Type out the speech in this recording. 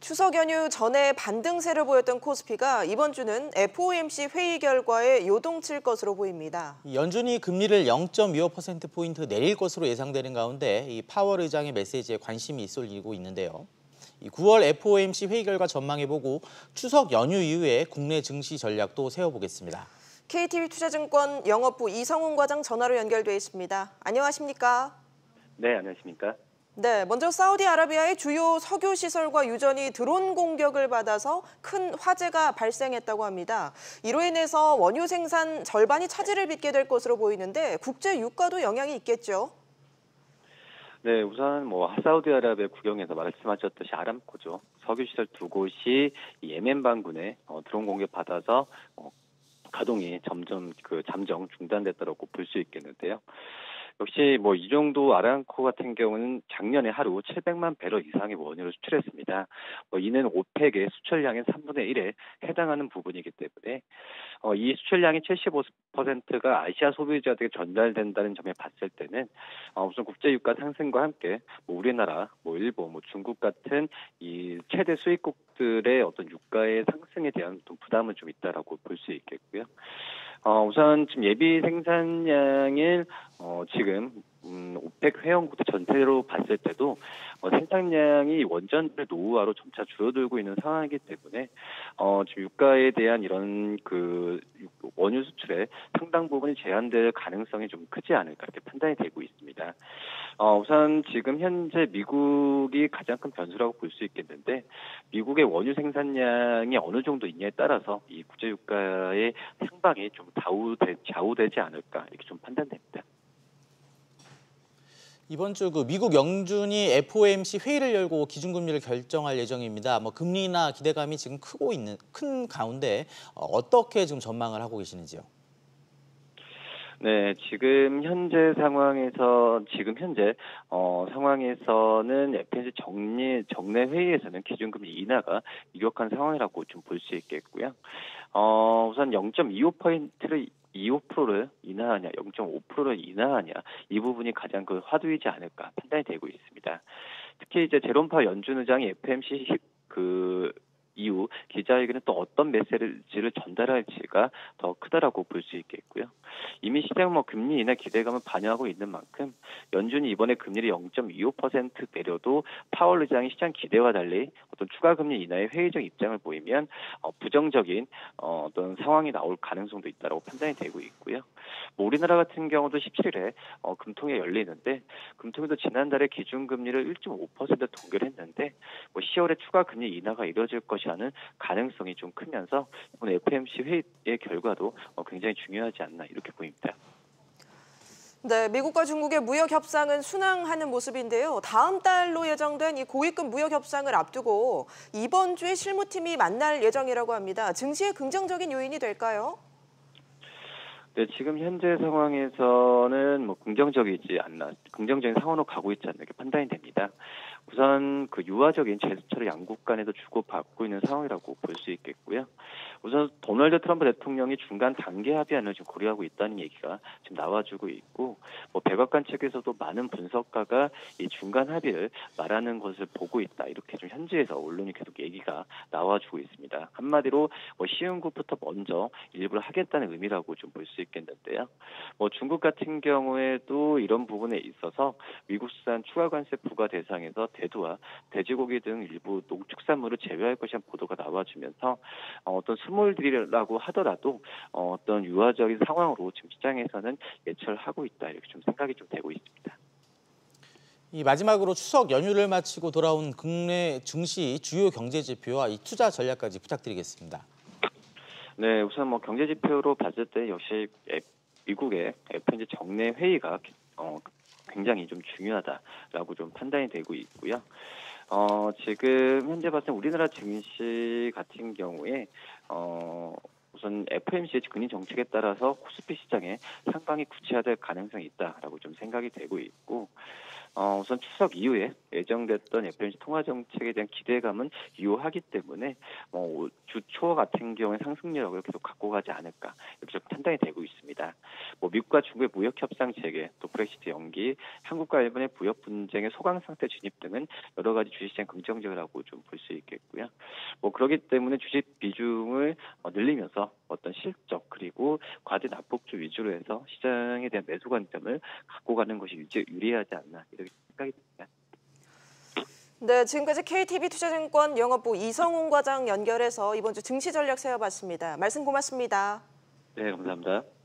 추석 연휴 전에 반등세를 보였던 코스피가 이번 주는 FOMC 회의 결과에 요동칠 것으로 보입니다. 연준이 금리를 0.25%포인트 내릴 것으로 예상되는 가운데 이 파월 의장의 메시지에 관심이 쏠리고 있는데요. 9월 FOMC 회의 결과 전망해보고 추석 연휴 이후에 국내 증시 전략도 세워보겠습니다. KTB 투자증권 영업부 이성훈 과장 전화로 연결돼 있습니다. 안녕하십니까? 네, 안녕하십니까? 네, 먼저 사우디아라비아의 주요 석유 시설과 유전이 드론 공격을 받아서 큰 화재가 발생했다고 합니다. 이로 인해서 원유 생산 절반이 차질을 빚게 될 것으로 보이는데 국제 유가도 영향이 있겠죠? 네, 우선 사우디아라비아 구경에서 말씀하셨듯이 아람코죠. 석유 시설 두 곳이 예멘 반군에 드론 공격 받아서 가동이 점점 잠정 중단됐다고 볼 수 있겠는데요. 역시 이 정도 아람코 같은 경우는 작년에 하루 700만 배럴 이상의 원유를 수출했습니다. 이는 오펙의 수출량의 3분의 1에 해당하는 부분이기 때문에 이 수출량의 75%가 아시아 소비자들에게 전달된다는 점에 봤을 때는 우선 국제 유가 상승과 함께 우리나라, 일본, 중국 같은 이 최대 수입국들의 어떤 유가의 상승에 대한 좀 부담은 좀 있다라고 볼 수 있겠고요. 우선 지금 예비 생산량을 지금 오펙 회원국들 전체로 봤을 때도 생산량이 원전의 노후화로 점차 줄어들고 있는 상황이기 때문에 지금 유가에 대한 이런 원유 수출의 상당 부분이 제한될 가능성이 좀 크지 않을까 이렇게 판단이 되고 있습니다. 우선 지금 현재 미국이 가장 큰 변수라고 볼 수 있겠는데 미국의 원유 생산량이 어느 정도 있냐에 따라서 이 국제 유가의 상방이 좀 좌우되지 않을까 이렇게 좀 판단됩니다. 이번 주 미국 영준이 FOMC 회의를 열고 기준금리를 결정할 예정입니다. 금리나 기대감이 지금 큰 가운데 어떻게 지금 전망을 하고 계시는지요? 네, 지금 현재 상황에서는 FOMC 정례 회의에서는 기준금리 인하가 유력한 상황이라고 좀 볼 수 있겠고요. 우선 0.25%를 인하하냐, 0.5%를 인하하냐 이 부분이 가장 화두이지 않을까 판단이 되고 있습니다. 특히 이제 제롬 파월 연준 의장이 FOMC 이후 기자회견에 또 어떤 메시지를 전달할지가 더 크다라고 볼 수 있겠고요. 이미 시장은 금리 인하 기대감을 반영하고 있는 만큼 연준이 이번에 금리를 0.25% 내려도 파월 의장이 시장 기대와 달리 어떤 추가 금리 인하의 회의적 입장을 보이면 부정적인 어떤 상황이 나올 가능성도 있다라고 판단이 되고 있고요. 우리나라 같은 경우도 17일에 금통위 열리는데 금통위도 지난달에 기준금리를 1.5% 동결했는데 10월에 추가 금리 인하가 이루어질 것이라는 가능성이 좀 크면서 이번 FOMC 회의의 결과도 굉장히 중요하지 않나 이렇게 보입니다. 네, 미국과 중국의 무역 협상은 순항하는 모습인데요. 다음 달로 예정된 이 고위급 무역 협상을 앞두고 이번 주에 실무팀이 만날 예정이라고 합니다. 증시에 긍정적인 요인이 될까요? 네, 지금 현재 상황에서는 긍정적인 상황으로 가고 있지 않나 이렇게 판단이 됩니다. 우선 유화적인 제스처를 양국 간에도 주고받고 있는 상황이라고 볼 수 있겠고요. 우선 도널드 트럼프 대통령이 중간 단계 합의안을 지금 고려하고 있다는 얘기가 지금 나와주고 있고, 백악관 측에서도 많은 분석가가 이 중간 합의를 말하는 것을 보고 있다 이렇게 좀 현지에서 언론이 계속 얘기가 나와주고 있습니다. 한마디로 쉬운 것부터 먼저 일부러 하겠다는 의미라고 좀 볼 수 있겠는데요. 중국 같은 경우에도 이런 부분에 있어서 미국산 추가 관세 부과 대상에서 대두와 돼지고기 등 일부 농축산물을 제외할 것이라는 보도가 나와주면서 어떤 스몰딜이라고 하더라도 어떤 유화적인 상황으로 지금 시장에서는 예측을 하고 있다 이렇게 좀 생각이 좀 되고 있습니다. 마지막으로 추석 연휴를 마치고 돌아온 국내 증시 주요 경제 지표와 이 투자 전략까지 부탁드리겠습니다. 네, 우선 경제 지표로 봤을 때 역시 미국의 FOMC 정례 회의가 굉장히 좀 중요하다라고 좀 판단이 되고 있고요. 지금 현재 봤을 때 우리나라 증시 같은 경우에 우선 FOMC의 금리 정책에 따라서 코스피 시장에 상방이 구체화될 가능성이 있다라고 좀 생각이 되고 있고, 우선 추석 이후에 예정됐던 FOMC 통화 정책에 대한 기대감은 유효하기 때문에 주 초 같은 경우에 상승력을 계속 갖고 가지 않을까 이렇게 좀 판단이 되고 있습니다. 미국과 중국의 무역 협상 체계, 또 브렉시트 연기, 한국과 일본의 무역 분쟁의 소강 상태 진입 등은 여러 가지 주식시장 긍정적이라고 좀 볼 수 있겠고요. 그렇기 때문에 주식 비중을 늘리면서 어떤 실적 그리고 과대 낙폭주 위주로 해서 시장에 대한 매수 관점을 갖고 가는 것이 유리하지 않나 이렇게 생각이 듭니다. 네, 지금까지 KTB 투자증권 영업부 이성훈 과장 연결해서 이번 주 증시 전략 세워봤습니다. 말씀 고맙습니다. 네, 감사합니다.